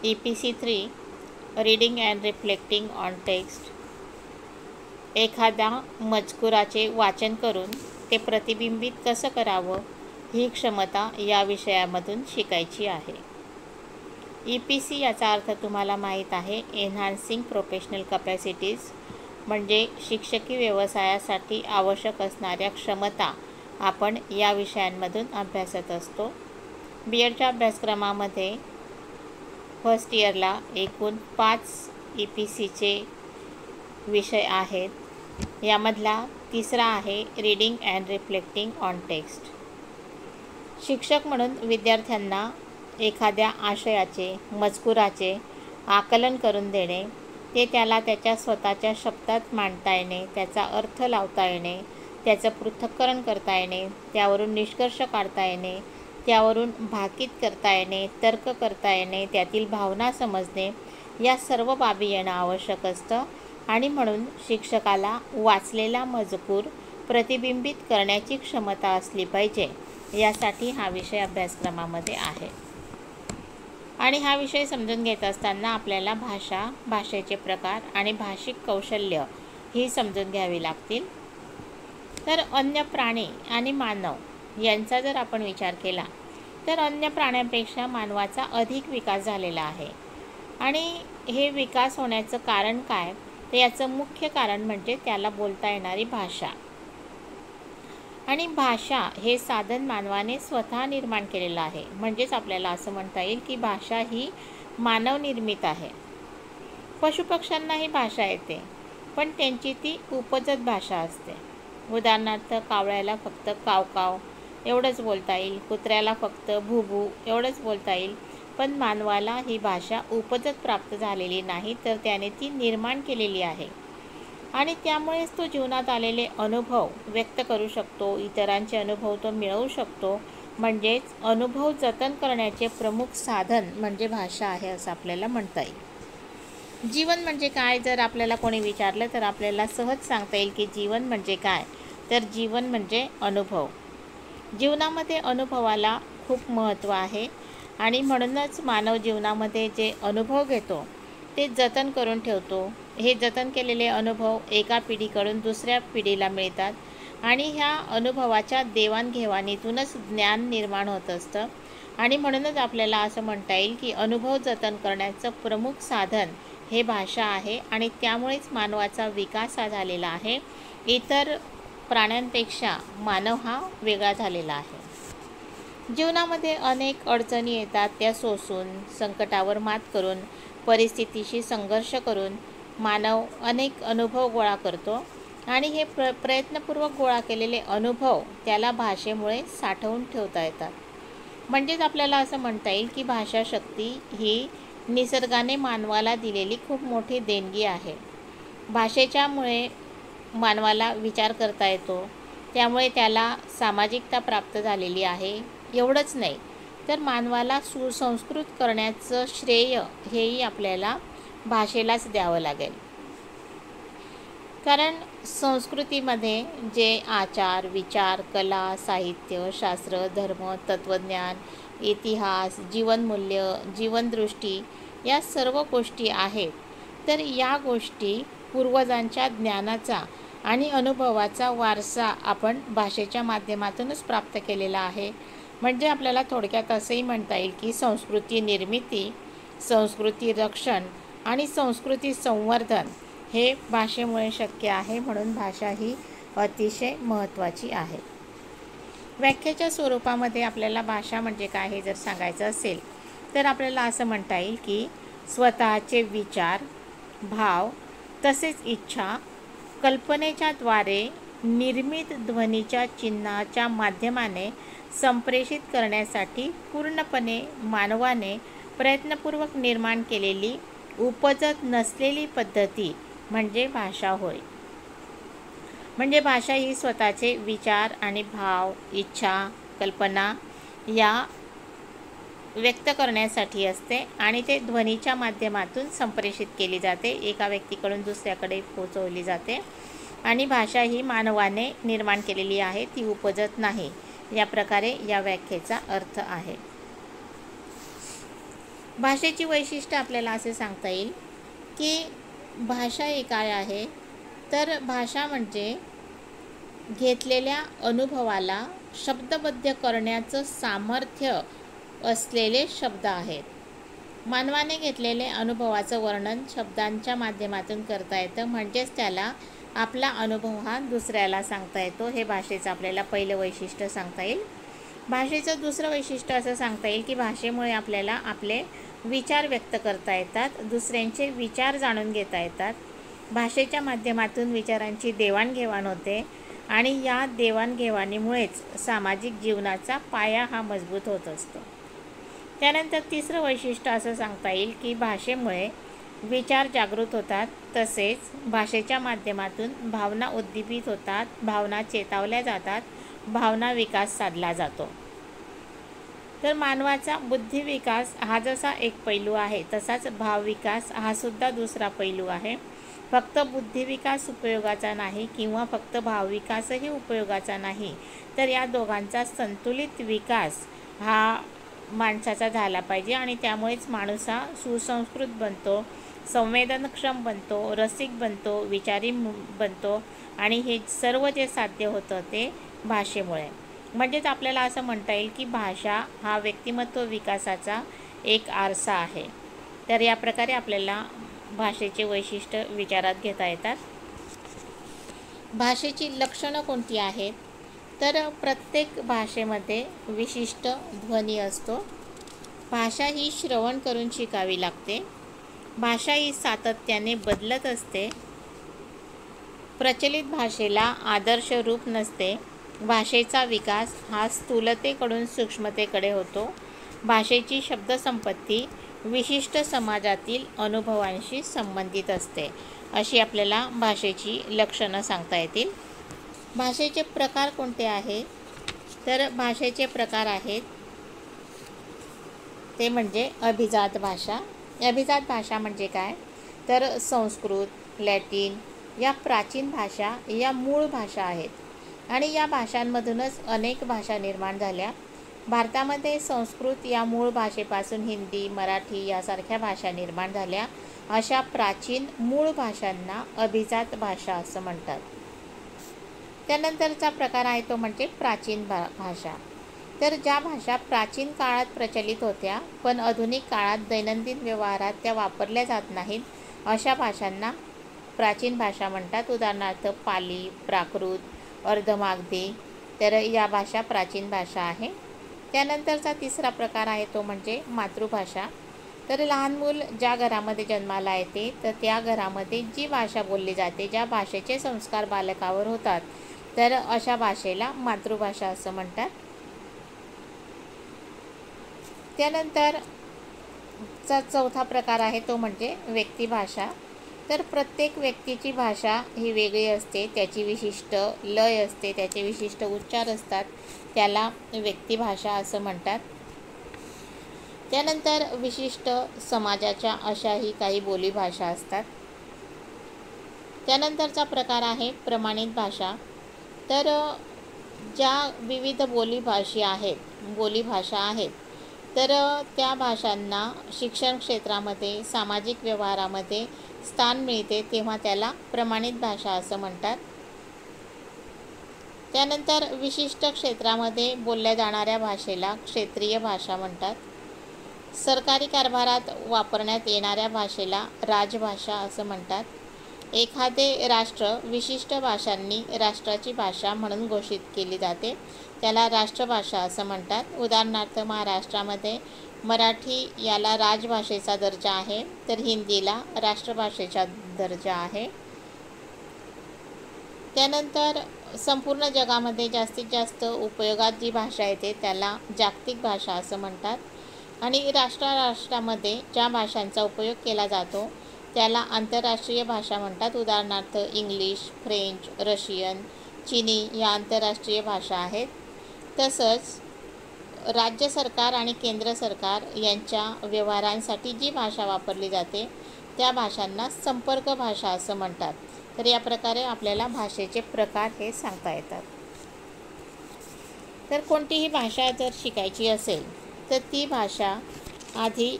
EPC3 reading and reflecting on text. एखाद्या मजकुराचे वाचन करून ते प्रतिबिंबित कसं करावं ही क्षमता या विषयामधून शिकायची आहे. EPC याचा अर्थ तुम्हाला माहीत आहे, एन्हान्सिंग प्रोफेशनल कपॅसिटीज, म्हणजे शिक्षकी व्यवसायासाठी आवश्यक असणाऱ्या क्षमता आपण या विषयांमधून अभ्यासत असतो. BEdच्या अभ्यासक्रमामध्ये फर्स्ट इयरला एकूण 5 EPCचे विषय आहेत. यामधला तिसरा आहे reading and reflecting on text. शिक्षक म्हणून विद्यार्थ्यांना एखाद्या आशयाचे, मजकुराचे आकलन करून देणे, ते त्याला त्याच्या स्वतःच्या शब्दात मांडता येणे, त्याचा अर्थ लावता येणे, त्याचं पृथक्करण करता येणे, त्यावरून निष्कर्ष काढता येणे, त्यावरून भाकीत करता येणे, तर्क करता येणे, त्यातील भावना समजणे, या सर्व बाबी येणं आवश्यक असतं. आणि म्हणून शिक्षकाला वाचलेला मजकूर प्रतिबिंबित करण्याची क्षमता असली पाहिजे. यासाठी हा विषय अभ्यासक्रमामध्ये आहे. आणि हा विषय समजून घेत असताना आपल्याला भाषा, भाषेचे प्रकार आणि भाषिक कौशल्य ही समजून घ्यावी लागतील. तर अन्य प्राणी आणि मानव यांचा जर आपण विचार केला तर अन्य प्राण्यांपेक्षा मानवाचा अधिक विकास झालेला आहे. आणि हे विकास होण्याचं कारण काय, तर याचं मुख्य कारण म्हणजे त्याला बोलता येणारी भाषा. आणि भाषा हे साधन मानवाने स्वतः निर्माण केलेलं आहे. म्हणजेच आपल्याला असं म्हणता येईल की भाषा ही मानवनिर्मित आहे. पशुपक्ष्यांनाही भाषा येते, पण त्यांची ती उपजत भाषा असते. उदाहरणार्थ कावळ्याला फक्त काव काव एवढंच बोलता येईल, कुत्र्याला फक्त भू भू एवढंच बोलता येईल. पण मानवाला ही भाषा उपजत प्राप्त झालेली नाही, तर त्याने ती निर्माण केलेली आहे. आणि त्यामुळेच तो जीवनात आलेले अनुभव व्यक्त करू शकतो, इतरांचे अनुभव तो मिळवू शकतो. म्हणजेच अनुभव जतन करण्याचे प्रमुख साधन म्हणजे भाषा आहे असं आपल्याला म्हणता येईल. जीवन म्हणजे काय जर आपल्याला कोणी विचारलं तर आपल्याला सहज सांगता येईल की जीवन म्हणजे काय, तर जीवन म्हणजे अनुभव. जीवनामध्ये अनुभवाला खूप महत्त्व आहे. आणि म्हणूनच मानव जीवनामध्ये जे अनुभव घेतो ते जतन करून ठेवतो. हे जतन केलेले अनुभव एका पिढीकडून दुसऱ्या पिढीला मिळतात. आणि ह्या अनुभवाच्या देवाणघेवाणीतूनच ज्ञान निर्माण होत असतं. आणि म्हणूनच आपल्याला असं म्हणता येईल की अनुभव जतन करण्याचं प्रमुख साधन हे भाषा आहे. आणि त्यामुळेच मानवाचा विकास हा झालेला आहे. इतर प्राण्यांपेक्षा मानव हा वेगळा झालेला आहे. जीवनामध्ये अनेक अडचणी येतात, त्या सोसून, संकटावर मात करून, परिस्थितीशी संघर्ष करून मानव अनेक अनुभव गोळा करतो. आणि हे प्रयत्नपूर्वक गोळा केलेले अनुभव त्याला भाषेमुळे साठवून ठेवता येतात. म्हणजेच आपल्याला असं म्हणता येईल की भाषाशक्ती ही निसर्गाने मानवाला दिलेली खूप मोठी देणगी आहे. भाषेच्यामुळे मानवाला विचार करता येतो, त्यामुळे त्याला सामाजिकता प्राप्त झालेली आहे. एवढंच नाही तर मानवाला सुसंस्कृत करण्याचं श्रेय हेही आपल्याला भाषेलाच द्यावं लागेल. कारण संस्कृतीमध्ये जे आचार, विचार, कला, साहित्य, शास्त्र, धर्म, तत्त्वज्ञान, इतिहास, जीवनमूल्य, जीवनदृष्टी या सर्व गोष्टी आहेत, तर या गोष्टी पूर्वजांच्या ज्ञानाचा आणि अनुभवाचा वारसा आपण भाषेच्या माध्यमातूनच प्राप्त केलेला आहे. म्हणजे आपल्याला थोडक्यात असंही म्हणता येईल की संस्कृती निर्मिती, संस्कृती रक्षण आणि संस्कृती संवर्धन हे भाषेमुळे शक्य आहे. म्हणून भाषा ही अतिशय महत्त्वाची आहे. व्याख्येच्या स्वरूपामध्ये आपल्याला भाषा म्हणजे काय हे जर सांगायचं असेल तर आपल्याला असं म्हणता येईल की स्वतःचे विचार, भाव तसेच इच्छा कल्पनेच्या द्वारे निर्मित ध्वनीच्या चिन्हाच्या माध्यमाने संप्रेषित करण्यासाठी पूर्णपणे मानवाने प्रयत्नपूर्वक निर्माण केलेली उपजत नसलेली पद्धती म्हणजे भाषा होय. म्हणजे भाषा ही स्वतःचे विचार आणि भाव, इच्छा, कल्पना या व्यक्त करण्यासाठी असते आणि ते ध्वनीच्या माध्यमातून संप्रेषित केली जाते, एका व्यक्तीकडून दुसऱ्याकडे पोहोचवली जाते. आणि भाषा ही मानवाने निर्माण केलेली आहे, ती उपजत नाही. या प्रकारे या व्याख्येचा अर्थ आहे. भाषेची वैशिष्ट्य आपल्याला असे सांगता येईल की भाषा ही काय आहे, तर भाषा म्हणजे घेतलेल्या अनुभवाला शब्दबद्ध करण्याचं सामर्थ्य असलेले शब्द आहेत. मानवाने घेतलेले अनुभवाचं वर्णन शब्दांच्या माध्यमातून करता येतं, म्हणजेच त्याला आपला अनुभव हा दुसऱ्याला सांगता येतो. हे भाषेचं आपल्याला पहिलं वैशिष्ट्य सांगता येईल. भाषेचं दुसरं वैशिष्ट्य असं सांगता येईल की भाषेमुळे आपल्याला आपले विचार व्यक्त करता येतात, दुसऱ्यांचे विचार जाणून घेता येतात. भाषेच्या माध्यमातून विचारांची देवाणघेवाण होते आणि या देवाणघेवाणीमुळेच सामाजिक जीवनाचा पाया हा मजबूत होत असतो. त्यानंतर तिसरं वैशिष्ट्य असं सांगता येईल की भाषेमुळे विचार जागृत होतात, तसेच भाषेच्या माध्यमातून भावना उद्दीपित होतात, भावना चेतवल्या जातात, भावना विकास साधला जातो. तर मानवाचा बुद्धिविकास हा जसा एक पैलू आहे, तसाच भावविकास हा सुद्धा दुसरा पैलू आहे. फक्त बुद्धिविकास उपयोगाचा नाही किंवा फक्त भावविकासही उपयोगाचा नाही, तर या दोघांचा संतुलित विकास हा माणसाचा झाला पाहिजे आणि त्यामुळेच माणूस हा सुसंस्कृत बनतो, संवेदनक्षम बनतो, रसिक बनतो, विचारी बनतो आणि हे सर्व जे साध्य होतं ते भाषेमुळे. म्हणजेच आपल्याला असं म्हणता येईल की भाषा हा व्यक्तिमत्व विकासाचा एक आरसा आहे. तर या प्रकारे आपल्याला भाषेचे वैशिष्ट्य विचारात घेता येतात. भाषेची लक्षणं कोणती आहेत, तर प्रत्येक भाषेमध्ये विशिष्ट ध्वनी असतो. भाषा ही श्रवण करून शिकावी लागते. भाषा ही सातत्याने बदलत असते. प्रचलित भाषेला आदर्श रूप नसते. भाषेचा विकास हा स्थूलतेकडून सूक्ष्मतेकडे होतो. भाषेची शब्दसंपत्ती विशिष्ट समाजातील अनुभवांशी संबंधित असते. अशी आपल्याला भाषेची लक्षणं सांगता येतील. भाषेचे प्रकार कोणते आहेत, तर भाषेचे प्रकार आहेत ते म्हणजे अभिजात भाषा. अभिजात भाषा म्हणजे काय, तर संस्कृत, लॅटिन या प्राचीन भाषा या मूळ भाषा आहेत आणि या भाषांमधूनच अनेक भाषा निर्माण झाल्या. भारतामध्ये संस्कृत या मूळ भाषेपासून हिंदी, मराठी यासारख्या भाषा निर्माण झाल्या. अशा प्राचीन मूळ भाषांना अभिजात भाषा असं म्हणतात. त्यानंतरचा प्रकार आहे तो म्हणजे प्राचीन भाषा. तर ज्या भाषा प्राचीन काळात प्रचलित होत्या पण आधुनिक काळात दैनंदिन व्यवहारात त्या वापरल्या जात नाहीत, अशा भाषांना प्राचीन भाषा म्हणतात. उदाहरणार्थ पाली, प्राकृत, अर्धमागधी, तर या भाषा प्राचीन भाषा आहे. त्यानंतरचा तिसरा प्रकार आहे तो म्हणजे मातृभाषा. तर लहान मूल ज्या घरामध्ये जन्माला येते तर त्या घरामध्ये जी भाषा बोलली जाते, ज्या भाषेचे संस्कार बालकावर होतात, तर अशा भाषेला मातृभाषा असं म्हणतात. त्यानंतरचा चौथा प्रकार आहे तो म्हणजे व्यक्तिभाषा. तर प्रत्येक व्यक्तीची भाषा ही वेगळी असते, त्याची विशिष्ट लय असते, त्याचे विशिष्ट उच्चार असतात, त्याला व्यक्तिभाषा असं म्हणतात. त्यानंतर विशिष्ट समाजाच्या अशाही काही बोलीभाषा असतात. त्यानंतरचा प्रकार आहे प्रमाणित भाषा. तर ज्या विविध बोलीभाषा आहेत तर त्या भाषांना शिक्षण क्षेत्रामध्ये, सामाजिक व्यवहारामध्ये स्थान मिळते तेव्हा त्याला प्रमाणित भाषा असं म्हणतात. त्यानंतर विशिष्ट क्षेत्रामध्ये बोलल्या जाणाऱ्या भाषेला क्षेत्रीय भाषा म्हणतात. सरकारी कारभारात वापरण्यात येणाऱ्या भाषेला राजभाषा असं म्हणतात. एखादे राष्ट्र विशिष्ट भाषांनी राष्ट्राची भाषा म्हणून घोषित केली जाते, त्याला राष्ट्रभाषा असं म्हणतात. उदाहरणार्थ महाराष्ट्रामध्ये मराठी याला राजभाषेचा दर्जा आहे, तर हिंदीला राष्ट्रभाषेचा दर्जा आहे. त्यानंतर संपूर्ण जगामध्ये जास्तीत जास्त उपयोगात जी भाषा येते त्याला जागतिक भाषा असं म्हणतात. आणि राष्ट्रामध्ये ज्या भाषांचा उपयोग केला जातो त्याला आंतरराष्ट्रीय भाषा म्हणतात. उदाहरणार्थ इंग्लिश, फ्रेंच, रशियन, चिनी या आंतरराष्ट्रीय भाषा आहेत. तसंच राज्य सरकार आणि केंद्र सरकार यांच्या व्यवहारांसाठी जी भाषा वापरली जाते त्या भाषांना संपर्क भाषा असं म्हणतात. तर या प्रकारे आपल्याला भाषेचे प्रकार हे सांगता येतात. तर कोणतीही भाषा जर शिकायची असेल तर ती भाषा आधी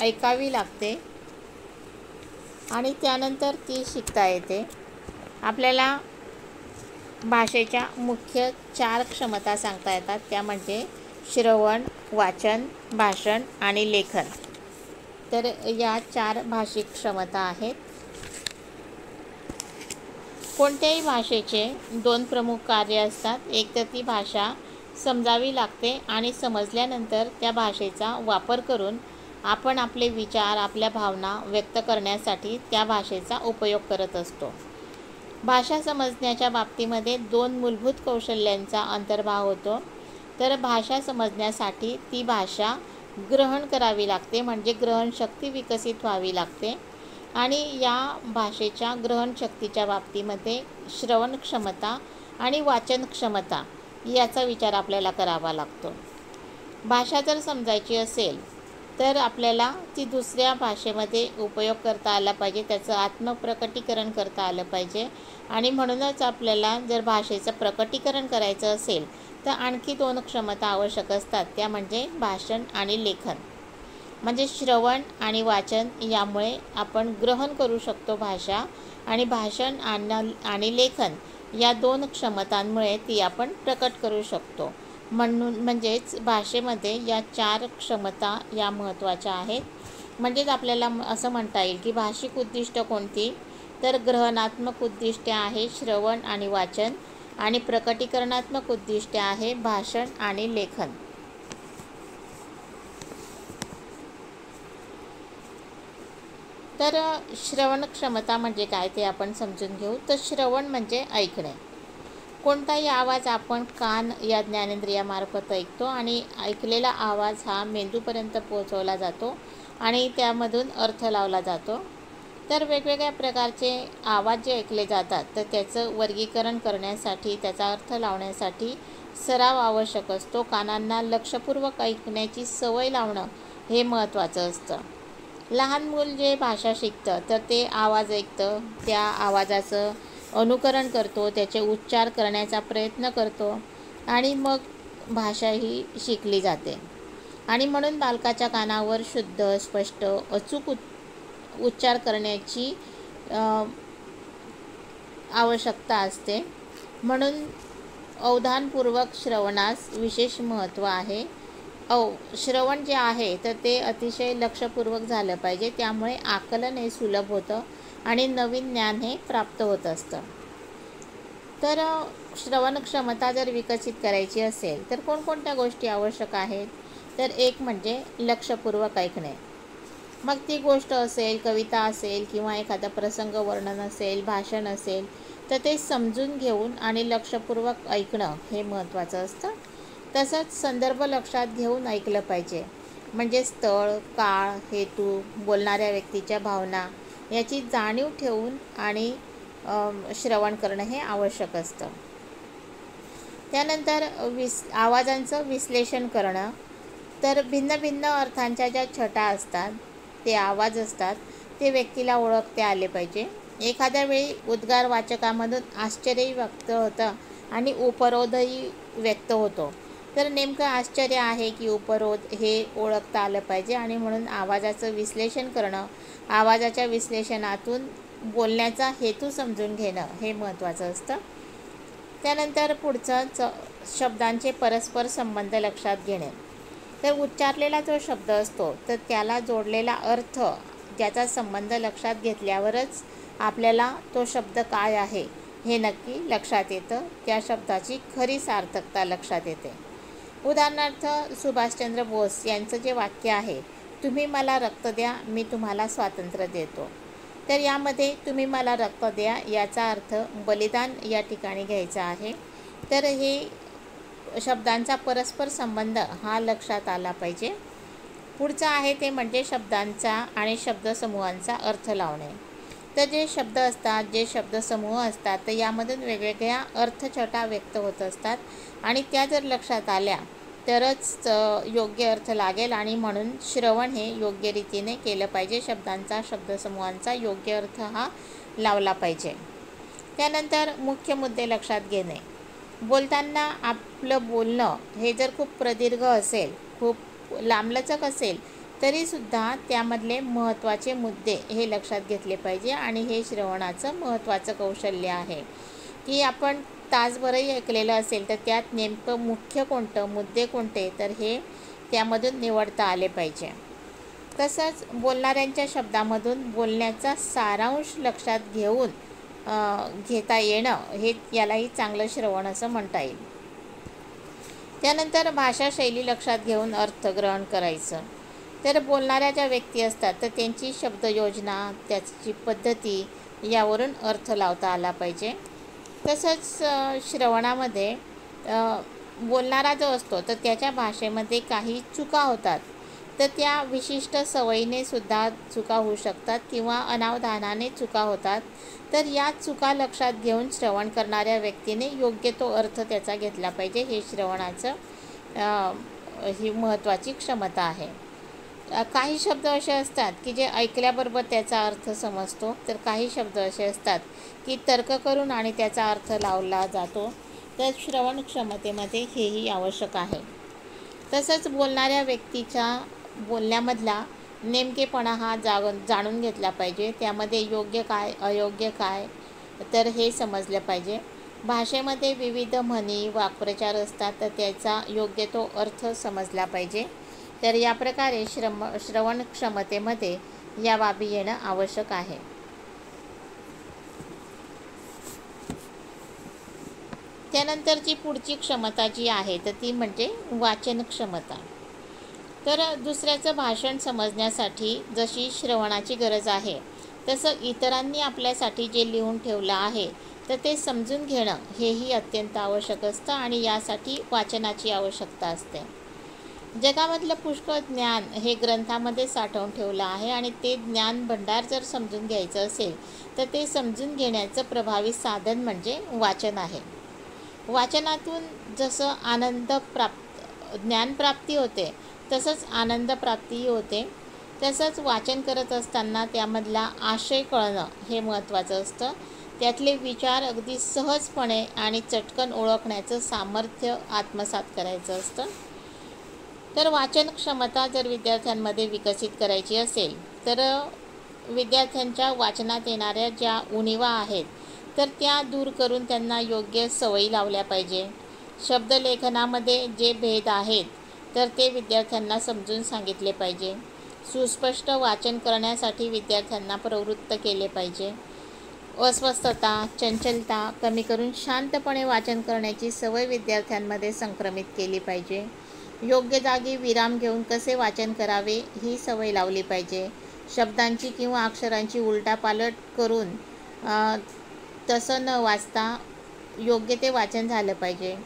ऐकावी लागते आणि त्यानंतर ती शिकता येते. आपल्याला भाषेच्या मुख्य 4 क्षमता सांगता येतात, त्या म्हणजे श्रवण, वाचन, भाषण आणि लेखन. तर या 4 भाषिक क्षमता आहेत. कोणत्याही भाषेचे 2 प्रमुख कार्य असतात. एक तर ती भाषा समजावी लागते आणि समजल्यानंतर त्या भाषेचा वापर करून आपण आपले विचार, आपल्या भावना व्यक्त करण्यासाठी त्या भाषेचा उपयोग करत असतो. भाषा समजण्याच्या बाबतीमध्ये 2 मूलभूत कौशल्यांचा अंतर्भाव होतो. तर भाषा समजण्यासाठी ती भाषा ग्रहण करावी लागते, म्हणजे ग्रहणशक्ती विकसित व्हावी लागते. आणि या भाषेच्या ग्रहणशक्तीच्या बाबतीमध्ये श्रवण क्षमता आणि वाचन क्षमता याचा विचार आपल्याला करावा लागतो. भाषा जर समजायची असेल तर आपल्याला ती दुसऱ्या भाषेमध्ये उपयोग करता आला पाहिजे, त्याचं आत्मप्रकटीकरण करता आलं पाहिजे. आणि म्हणूनच आपल्याला जर भाषेचं प्रकटीकरण करायचं असेल तर आणखी 2 क्षमता आवश्यक असतात, त्या म्हणजे भाषण आणि लेखन. म्हणजे श्रवण आणि वाचन यामुळे आपण ग्रहण करू शकतो भाषा, आणि भाषण आणि लेखन या 2 क्षमतांमुळे ती आपण प्रकट करू शकतो. म्हणजेच भाषेमध्ये या 4 क्षमता या महत्त्वाच्या आहेत. म्हणजेच आपल्याला असं म्हणता येईल की भाषिक उद्दिष्ट कोणती, तर ग्रहणात्मक उद्दिष्टे आहे श्रवण आणि वाचन, आणि प्रकटीकरणात्मक उद्दिष्टे आहे भाषण आणि लेखन. तर श्रवण क्षमता म्हणजे काय ते आपण समजून घेऊ. तर श्रवण म्हणजे ऐकणे. कोणताही आवाज आपण कान या ज्ञानेंद्रियामार्फत ऐकतो आणि ऐकलेला आवाज हा मेंदूपर्यंत पोहोचवला जातो आणि त्यामधून अर्थ लावला जातो. तर वेगवेगळ्या प्रकारचे आवाज जे ऐकले जातात तर त्याचं वर्गीकरण करण्यासाठी, त्याचा अर्थ लावण्यासाठी सराव आवश्यक असतो. कानांना लक्षपूर्वक ऐकण्याची सवय लावणं हे महत्त्वाचं असतं. लहान मूल जे भाषा शिकतं तर ते आवाज ऐकतं, त्या आवाजाचं अनुकरण करतो, त्याचे उच्चार करण्याचा प्रयत्न करतो आणि मग भाषा ही शिकली जाते. आणि म्हणून बालकाच्या कानावर शुद्ध, स्पष्ट, अचूक उच्चार करण्याची आवश्यकता असते. म्हणून अवधानपूर्वक श्रवणास विशेष महत्त्व आहे. श्रवण जे आहे तर ते अतिशय लक्षपूर्वक झालं पाहिजे, त्यामुळे आकलन हे सुलभ होतं आणि नवीन ज्ञान हे प्राप्त होत असतं. तर श्रवण क्षमता जर विकसित करायची असेल तर कोणकोणत्या गोष्टी आवश्यक आहेत, तर एक म्हणजे लक्षपूर्वक ऐकणे. मग ती गोष्ट असेल, कविता असेल किंवा एखादा प्रसंग वर्णन असेल, भाषण असेल, तर ते समजून घेऊन आणि लक्षपूर्वक ऐकणं हे महत्त्वाचं असतं. तसंच संदर्भ लक्षात घेऊन ऐकलं पाहिजे, म्हणजे स्थळ, काळ, हेतू, बोलणाऱ्या व्यक्तीच्या भावना याची जाणीव ठेवून आणि श्रवण करणं हे आवश्यक असतं. त्यानंतर आवाजांचं विश्लेषण करणं. तर भिन्न भिन्न अर्थांच्या ज्या छटा असतात, ते आवाज असतात, ते व्यक्तीला ओळखता आले पाहिजे. एखाद्या वेळी उद्गार वाचकामधून आश्चर्यही व्यक्त होतं आणि उपरोधही व्यक्त होतो. तर नेमकं आश्चर्य आहे की उपरोध हे ओळखता आलं पाहिजे, आणि म्हणून आवाजाचं विश्लेषण करणं, आवाजाच्या विश्लेषणातून बोलण्याचा हेतू समजून घेणं हे महत्त्वाचं असतं. त्यानंतर पुढचं शब्दांचे परस्पर संबंध लक्षात घेणे. तर उच्चारलेला जो शब्द असतो तर त्याला जोडलेला अर्थ, ज्याचा संबंध लक्षात घेतल्यावरच आपल्याला तो शब्द काय आहे हे नक्की लक्षात येतं, त्या शब्दाची खरी सार्थकता लक्षात येते. उदाहरणार्थ सुभाषचंद्र बोस यांचं जे वाक्य आहे, तुम्ही मला रक्त द्या, मी तुम्हाला स्वातंत्र्य देतो. तर यामध्ये तुम्ही मला रक्त द्या याचा अर्थ बलिदान या ठिकाणी घ्यायचा आहे. तर हे शब्दांचा परस्पर संबंध हा लक्षात आला पाहिजे. पुढचं आहे ते म्हणजे शब्दांचा आणि शब्दसमूहांचा अर्थ लावणे. तर जे शब्द असतात, जे शब्दसमूह असतात, तर यामधून वेगवेगळ्या अर्थछटा व्यक्त होत असतात आणि त्या जर लक्षात आल्या तरच योग्य अर्थ लागेल, आणि म्हणून श्रवण हे योग्य रीतीने केलं पाहिजे. शब्दांचा, शब्दसमूहांचा योग्य अर्थ हा लावला पाहिजे. त्यानंतर मुख्य मुद्दे लक्षात घेणे. बोलताना आपलं बोलणं हे जर खूप प्रदीर्घ असेल, खूप लांबलचक असेल, तरीसुद्धा त्यामधले महत्त्वाचे मुद्दे हे लक्षात घेतले पाहिजे. आणि हे श्रवणाचं महत्त्वाचं कौशल्य आहे की आपण तासभरही ऐकलेलं असेल तर त्यात नेमकं मुख्य कोणतं, मुद्दे कोणते, तर हे त्यामधून निवडता आले पाहिजे. तसंच बोलणाऱ्यांच्या शब्दामधून बोलण्याचा सारांश लक्षात घेऊन घेता येणं हे यालाही चांगलं श्रवण असं म्हणता येईल. त्यानंतर भाषाशैली लक्षात घेऊन अर्थग्रहण करायचं. तर बोलणाऱ्या ज्या व्यक्ती असतात तर त्यांची शब्दयोजना, त्याची पद्धती यावरून अर्थ लावता आला पाहिजे. तसंच श्रवणामध्ये बोलणारा जो असतो तर त्याच्या भाषेमध्ये काही चुका होतात, तर त्या विशिष्ट सवयीने सुद्धा चुका होऊ शकतात किंवा अनावधानाने चुका होतात. तर या चुका लक्षात घेऊन श्रवण करणाऱ्या व्यक्तीने योग्य तो अर्थ त्याचा घेतला पाहिजे. हे श्रवणाचं ही महत्त्वाची क्षमता आहे. काही शब्द असे असतात की जे ऐकल्याबरोबर त्याचा अर्थ समजतो, तर काही शब्द असे असतात की तर्क करून आणि त्याचा अर्थ लावला जातो. तर श्रवण क्षमतेमध्ये हेही आवश्यक आहे. तसंच बोलणाऱ्या व्यक्तीच्या बोलण्यामधला नेमकेपणा हा जाणून घेतला पाहिजे. त्यामध्ये योग्य काय, अयोग्य काय, तर हे समजलं पाहिजे. भाषेमध्ये विविध म्हणी, वाक्प्रचार असतात, तर त्याचा योग्य तो अर्थ समजला पाहिजे. तर या प्रकारे श्रवण क्षमतेमध्ये या बाबी येणं आवश्यक आहे. त्यानंतरची पुढची क्षमता जी आहे तर ती म्हणजे वाचन क्षमता. तर दुसऱ्याचं भाषण समजण्यासाठी जशी श्रवणाची गरज आहे, तसं इतरांनी आपल्यासाठी जे लिहून ठेवलं आहे तर ते समजून घेणं हेही अत्यंत आवश्यक असतं आणि यासाठी वाचनाची आवश्यकता असते. जगामधलं पुष्कळ ज्ञान हे ग्रंथामध्ये साठवून ठेवलं आहे आणि ते ज्ञान भंडार जर समजून घ्यायचं असेल तर ते समजून घेण्याचं प्रभावी साधन म्हणजे वाचन आहे. वाचनातून जसं ज्ञानप्राप्ती होते तसंच आनंदप्राप्तीही होते. तसंच वाचन करत असताना त्यामधला आशय कळणं हे महत्त्वाचं असतं. त्यातले विचार अगदी सहजपणे आणि चटकन ओळखण्याचं सामर्थ्य आत्मसात करायचं असतं. तर वाचन क्षमता जर विद्यार्थ्यांमध्ये विकसित करायची असेल तर विद्यार्थ्यांच्या वाचनात येणाऱ्या ज्या उणिवा आहेत तर त्या दूर करून त्यांना योग्य सवयी लावल्या पाहिजे. शब्दलेखनामध्ये जे भेद आहेत तर ते विद्यार्थ्यांना समजून सांगितले पाहिजे. सुस्पष्ट वाचन करण्यासाठी विद्यार्थ्यांना प्रवृत्त केले पाहिजे. अस्वस्थता, चंचलता कमी करून शांतपणे वाचन करण्याची सवय विद्यार्थ्यांमध्ये संक्रमित केली पाहिजे. योग्य जागी विराम घेऊन कसे वाचन करावे ही सवय लावली पाहिजे. शब्दांची किंवा अक्षरांची उलटापालट करून तसं न वाचता योग्य ते वाचन झालं पाहिजे.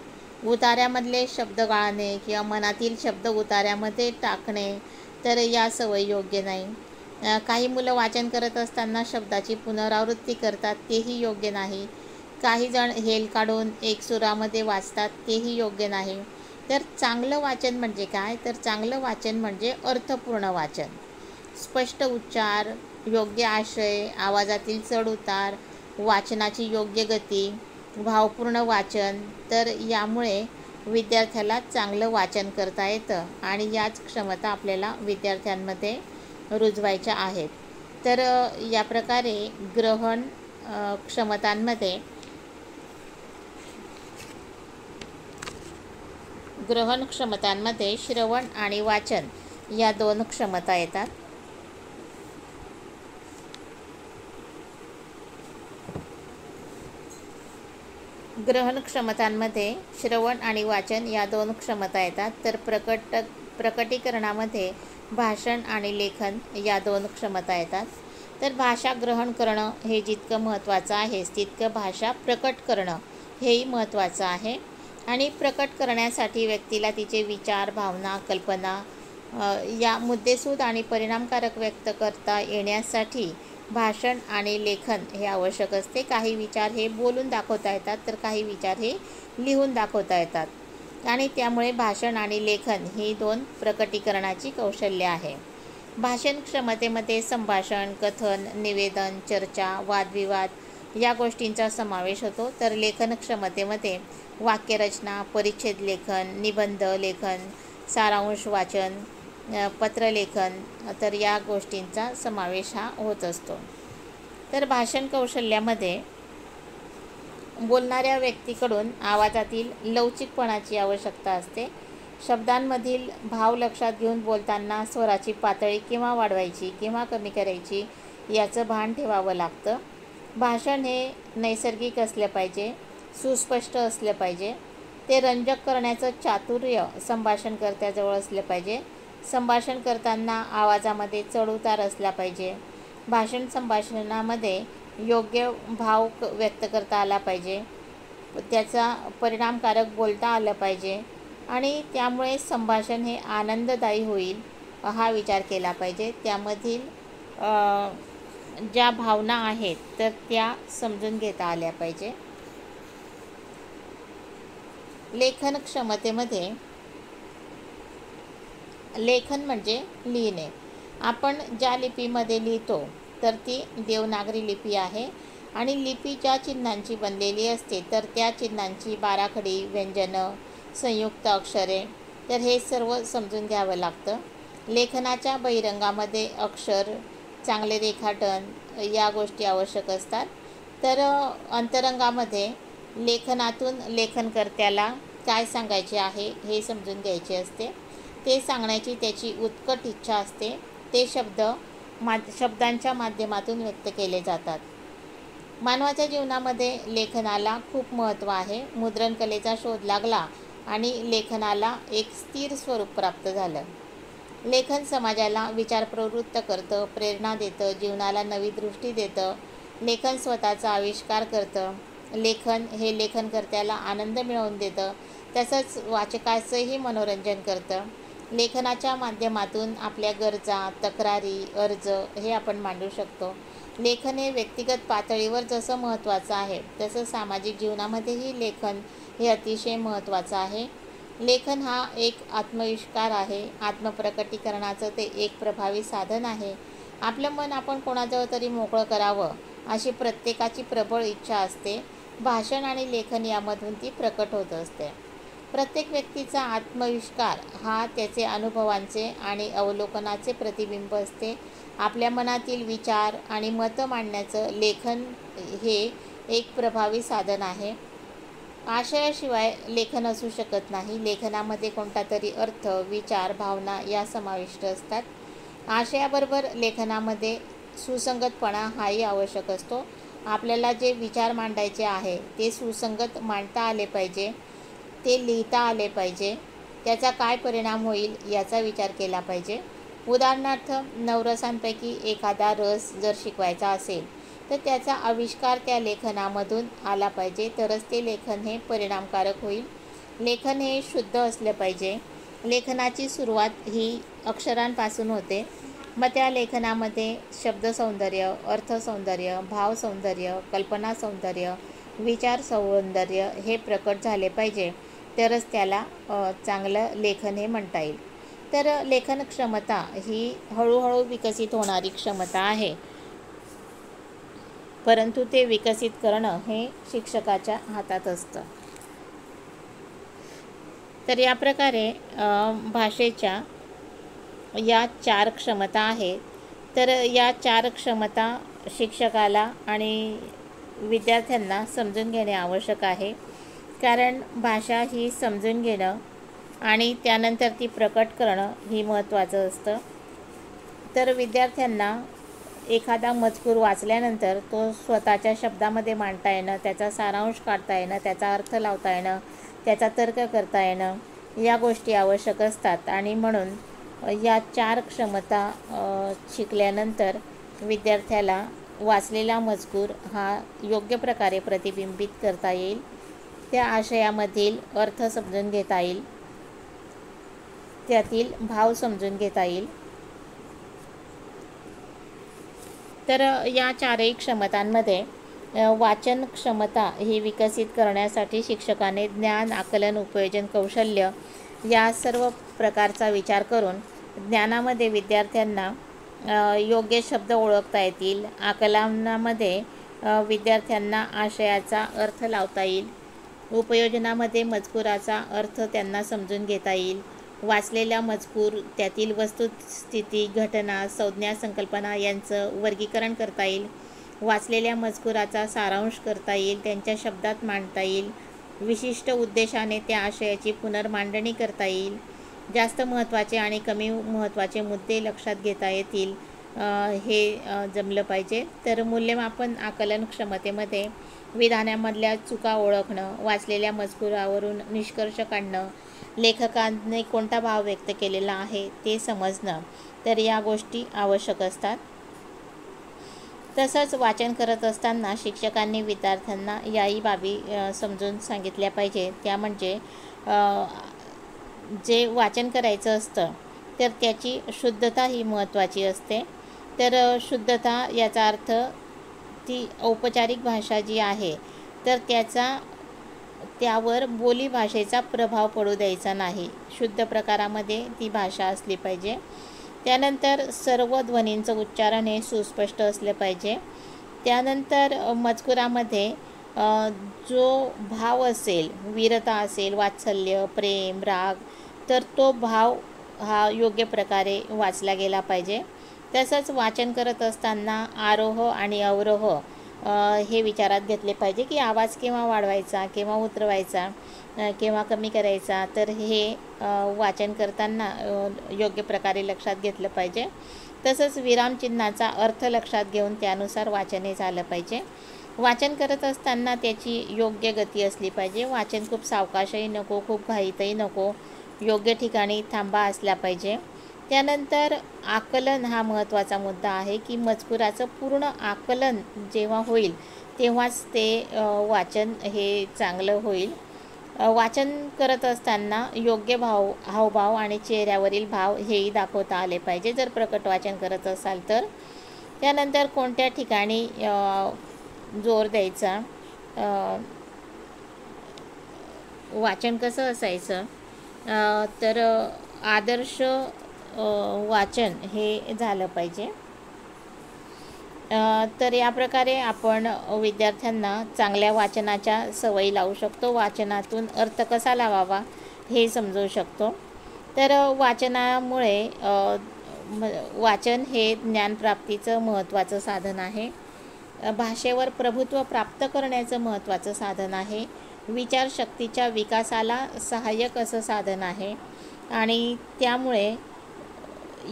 उतार्यामधले शब्द गाळणे किंवा मनातील शब्द उतार्यामध्ये टाकणे तर या सवयी योग्य नाही. काही मुलं वाचन करत असताना शब्दाची पुनरावृत्ती करतात, तेही योग्य नाही. काही जण हेल काढून एकसुरामध्ये वाचतात, तेही योग्य नाही. तर चांगलं वाचन म्हणजे काय, तर चांगलं वाचन म्हणजे अर्थपूर्ण वाचन, स्पष्ट उच्चार, योग्य आशय, आवाजातील चढ उतार, वाचनाची योग्य गती, भावपूर्ण वाचन. तर यामुळे विद्यार्थ्याला चांगलं वाचन करता येतं आणि याच क्षमता आपल्याला विद्यार्थ्यांमध्ये रुजवायच्या आहेत. तर या प्रकारे ग्रहण क्षमतांमध्ये श्रवण आणि वाचन या दोन क्षमता येतात. ग्रहण क्षमतांमध्ये श्रवण आणि वाचन या दोन क्षमता येतात. तर प्रकटीकरणामध्ये भाषण आणि लेखन या दोन क्षमता येतात. तर भाषा ग्रहण करणं हे जितकं महत्त्वाचं आहे तितकं भाषा प्रकट करणं हेही महत्त्वाचं आहे. आणि प्रकट करण्यासाठी व्यक्तीला तिचे विचार, भावना, कल्पना या मुद्देसूद आणि परिणामकारक व्यक्त करता येण्यासाठी भाषण आणि लेखन हे आवश्यक असते. काही विचार हे बोलून दाखवता येतात तर काही विचार हे लिहून दाखवता येतात आणि त्यामुळे भाषण आणि लेखन ही दोन प्रकटीकरणाची कौशल्य आहे. भाषण क्षमतेमध्ये संभाषण, कथन, निवेदन, चर्चा, वादविवाद या गोष्टींचा समावेश होतो. तर लेखन क्षमतेमध्ये वाक्यरचना, परिच्छेद लेखन, निबंध लेखन, सारांश वाचन पत्रलेखन, तर या गोष्टींचा समावेश हा होत असतो. तर भाषण कौशल्यामध्ये बोलणाऱ्या व्यक्तीकडून आवाजातील लवचिकपणाची आवश्यकता असते. शब्दांमधील भाव लक्षात घेऊन बोलताना स्वराची पातळी केव्हा वाढवायची किंवा कमी करायची याचं भान ठेवावं लागतं. भाषण हे नैसर्गिक असलं पाहिजे, सुस्पष्ट असलं पाहिजे. ते रंजक करण्याचं चातुर्य संभाषणकर्त्याजवळ असलं पाहिजे. संभाषण करताना आवाजामध्ये चढउतार असला पाहिजे. भाषण संभाषणामध्ये योग्य भाव व्यक्त करता आला पाहिजे. त्याचा परिणामकारक बोलता आलं पाहिजे आणि त्यामुळे संभाषण हे आनंददायी होईल हा विचार केला पाहिजे. त्यामधील ज्या भावना आहेत तर त्या समजून घेता आल्या पाहिजे. लेखन क्षमतेमध्ये लेखन म्हणजे लिहिणे. आपण ज्या लिपीमध्ये लिहितो तर ती देवनागरी लिपी आहे आणि लिपी ज्या चिन्हांची बनलेली असते तर त्या चिन्हांची बाराखडी, व्यंजनं, संयुक्त अक्षरे, तर हे सर्व समजून घ्यावं लागतं. लेखनाच्या बहिरंगामध्ये अक्षर, चांगले रेखाटन या गोष्टी आवश्यक असतात. तर अंतरंगामध्ये लेखनातून लेखनकर्त्याला काय सांगायचे आहे हे समजून घ्यायचे असते. ते सांगण्याची त्याची उत्कट इच्छा असते. ते शब्दांच्या माध्यमातून व्यक्त केले जातात. मानवाच्या जीवनामध्ये लेखनाला खूप महत्त्व आहे. मुद्रणकलेचा शोध लागला आणि लेखनाला एक स्थिर स्वरूप प्राप्त झालं. लेखन समाजाला विचार प्रवृत्त करतं, प्रेरणा देतं, जीवनाला नवी दृष्टी देतं. लेखन स्वतःचा आविष्कार करतं. लेखन हे लेखनकर्त्याला आनंद मिळवून देतं, तसंच वाचकाचंही मनोरंजन करतं. लेखनाच्या माध्यमातून आपल्या गरजा, तक्रारी, अर्ज हे आपण मांडू शकतो. लेखन हे व्यक्तिगत पातळीवर जसं महत्त्वाचं आहे तसं सामाजिक जीवनामध्येही लेखन हे अतिशय महत्त्वाचं आहे. लेखन हा एक आत्मविष्कार आहे. आत्मप्रकटीकरणाचं ते एक प्रभावी साधन आहे. आपलं मन आपण कोणाजवळ तरी मोकळं करावं अशी प्रत्येकाची प्रबळ इच्छा असते. भाषण आणि लेखन यामधून ती प्रकट होत असते. प्रत्येक व्यक्तीचा आत्मविष्कार हा त्याचे अनुभवांचे आणि अवलोकनाचे प्रतिबिंब असते. आपल्या मनातील विचार आणि मतं मांडण्याचं लेखन हे एक प्रभावी साधन आहे. आशयाशिवाय लेखन असू शकत नाही. लेखनामध्ये कोणता तरी अर्थ, विचार, भावना या समाविष्ट असतात. आशयाबरोबर लेखनामध्ये सुसंगतपणा हाही आवश्यक असतो. आपल्याला जे विचार मांडायचे आहे ते सुसंगत मांडता आले पाहिजे, ते लिहिता आले पाहिजे. त्याचा काय परिणाम होईल याचा विचार केला पाहिजे. उदाहरणार्थ, नवरसांपैकी एखादा रस जर शिकवायचा असेल तर त्याचा आविष्कार त्या लेखनामधून आला पाहिजे, तरच ते लेखन हे परिणामकारक होईल. लेखन हे शुद्ध असलं पाहिजे. लेखनाची सुरुवात ही अक्षरांपासून होते. मग त्या लेखनामध्ये शब्दसौंदर्य, अर्थसौंदर्य, भावसौंदर्य, कल्पनासौंदर्य, विचार सौंदर्य हे प्रकट झाले पाहिजे, तरच त्याला चांगलं लेखन हे म्हणता येईल. तर लेखन क्षमता ही हळूहळू विकसित होणारी क्षमता आहे, परंतु ते विकसित करणं हे शिक्षकाच्या हातात असतं. तर या प्रकारे भाषेच्या या 4 क्षमता आहेत. तर या 4 क्षमता शिक्षकाला आणि विद्यार्थ्यांना समजून घेणे आवश्यक आहे. कारण भाषा ही समजून घेणं आणि त्यानंतर ती प्रकट करणं ही महत्त्वाचं असतं. तर विद्यार्थ्यांना एखादा मजकूर वाचल्यानंतर तो स्वतःच्या शब्दामध्ये मांडता येणं, त्याचा सारांश काढता येणं, त्याचा अर्थ लावता येणं, त्याचा तर्क करता येणं या गोष्टी आवश्यक असतात. आणि म्हणून या 4 क्षमता शिकल्यानंतर विद्यार्थ्याला वाचलेला मजकूर हा योग्य प्रकारे प्रतिबिंबित करता येईल. त्या आशयामधील अर्थ समजून घेता येईल, त्यातील भाव समजून घेता येईल. तर या 4ही क्षमतांमध्ये वाचन क्षमता ही विकसित करण्यासाठी शिक्षकाने ज्ञान, आकलन, उपयोजन, कौशल्य या सर्व प्रकारचा विचार करून ज्ञानामध्ये विद्यार्थ्यांना योग्य शब्द ओळखता येतील. आकलनामध्ये विद्यार्थ्यांना आशयाचा अर्थ लावता येईल. उपयोजनामध्ये मजकुराचा अर्थ त्यांना समजून घेता येईल. वाचलेला मजकूर, त्यातील वस्तुस्थिती, घटना, संज्ञा, संकल्पना यांचं वर्गीकरण करता येईल. वाचलेल्या मजकुराचा सारांश करता येईल, त्यांच्या शब्दात मांडता येईल. विशिष्ट उद्देशाने त्या आशयाची पुनर्मांडणी करता येईल. जास्त महत्त्वाचे आणि कमी महत्त्वाचे मुद्दे लक्षात घेता येतील. हे जमलं पाहिजे. तर मूल्यमापन आकलन क्षमतेमध्ये विधानामधल्या चुका ओळखणं, वाचलेल्या मजकुरावरून निष्कर्ष काढणं, लेखकाने कोणता भाव व्यक्त केलेला आहे ते समजणं, तर या गोष्टी आवश्यक असतात. तसंच वाचन करत असताना शिक्षकांनी विद्यार्थ्यांना याही बाबी समजून सांगितल्या पाहिजे. त्या म्हणजे जे वाचन करायचं असतं तर त्याची शुद्धता ही महत्त्वाची असते. तर शुद्धता याचा अर्थ ती औपचारिक भाषा जी आहे तर त्यावर बोलीभाषेचा प्रभाव पडू द्यायचा नाही. शुद्ध प्रकारामध्ये ती भाषा असली पाहिजे. त्यानंतर सर्व ध्वनींचं उच्चारण हे सुस्पष्ट असलं पाहिजे. त्यानंतर मजकुरामध्ये जो भाव असेल, वीरता असेल, वात्सल्य, प्रेम, राग, तर तो भाव हा योग्य प्रकारे वाचला गेला पाहिजे. तसंच वाचन करत असताना आरोह आणि अवरोह हे विचारात घेतले पाहिजे की आवाज केव्हा वाढवायचा, केव्हा उतरवायचा, केव्हा कमी करायचा, तर हे वाचन करताना योग्य प्रकारे लक्षात घेतलं पाहिजे. तसंच विरामचिन्हाचा अर्थ लक्षात घेऊन त्यानुसार वाचनही झालं पाहिजे. वाचन करत असताना त्याची योग्य गती असली पाहिजे. वाचन खूप सावकाशही नको, खूप घाईतही नको, योग्य ठिकाणी थांबा असला पाहिजे. त्यानंतर आकलन हा महत्त्वाचा मुद्दा आहे की मजकुराचं पूर्ण आकलन जेव्हा होईल तेव्हाच ते वाचन हे चांगलं होईल. वाचन करत असताना योग्य हावभाव आणि चेहऱ्यावरील भाव हेही दाखवता आले पाहिजे जर प्रकट वाचन करत असाल तर. त्यानंतर कोणत्या ठिकाणी जोर द्यायचा, वाचन कसं असायचं, तर आदर्श वाचन हे झालं पाहिजे. तर या प्रकारे आपण विद्यार्थ्यांना चांगल्या वाचनाच्या सवयी लावू शकतो. वाचनातून अर्थ कसा लावावा हे समजवू शकतो. तर वाचनामुळे वाचन हे ज्ञानप्राप्तीचं महत्त्वाचं साधन आहे. भाषेवर प्रभुत्व प्राप्त करण्याचं महत्त्वाचं साधन आहे. विचारशक्तीच्या विकासाला सहाय्यक असं साधन आहे. आणि त्यामुळे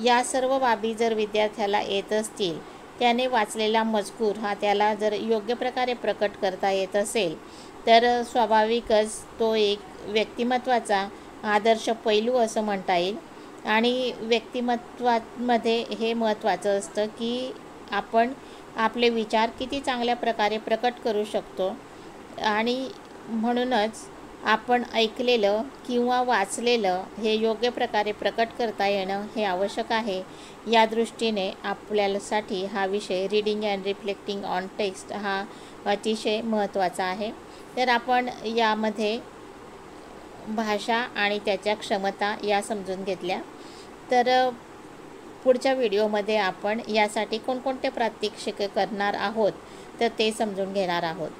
या सर्व बाबी जर विद्यार्थ्याला येत असतील, त्याने वाचलेला मजकूर हा त्याला जर योग्य प्रकारे प्रकट करता येत असेल तर स्वाभाविकच तो एक व्यक्तिमत्त्वाचा आदर्श पैलू असं म्हणता येईल. आणि व्यक्तिमत्वामध्ये हे महत्त्वाचं असतं की आपण आपले विचार किती चांगल्या प्रकारे प्रकट करू शकतो. आणि म्हणूनच आपण ऐकलेलं किंवा वाचलेलं हे योग्य प्रकारे प्रकट करता येणं हे आवश्यक आहे. या दृष्टीने आपल्यासाठी हा विषय reading and reflecting on text हा अतिशय महत्त्वाचा आहे. तर आपण यामध्ये भाषा आणि त्याच्या क्षमता या समजून घेतल्या. तर पुढच्या व्हिडिओमध्ये आपण यासाठी कोणकोणते प्रात्यक्षिके करणार आहोत तर ते समजून घेणार आहोत.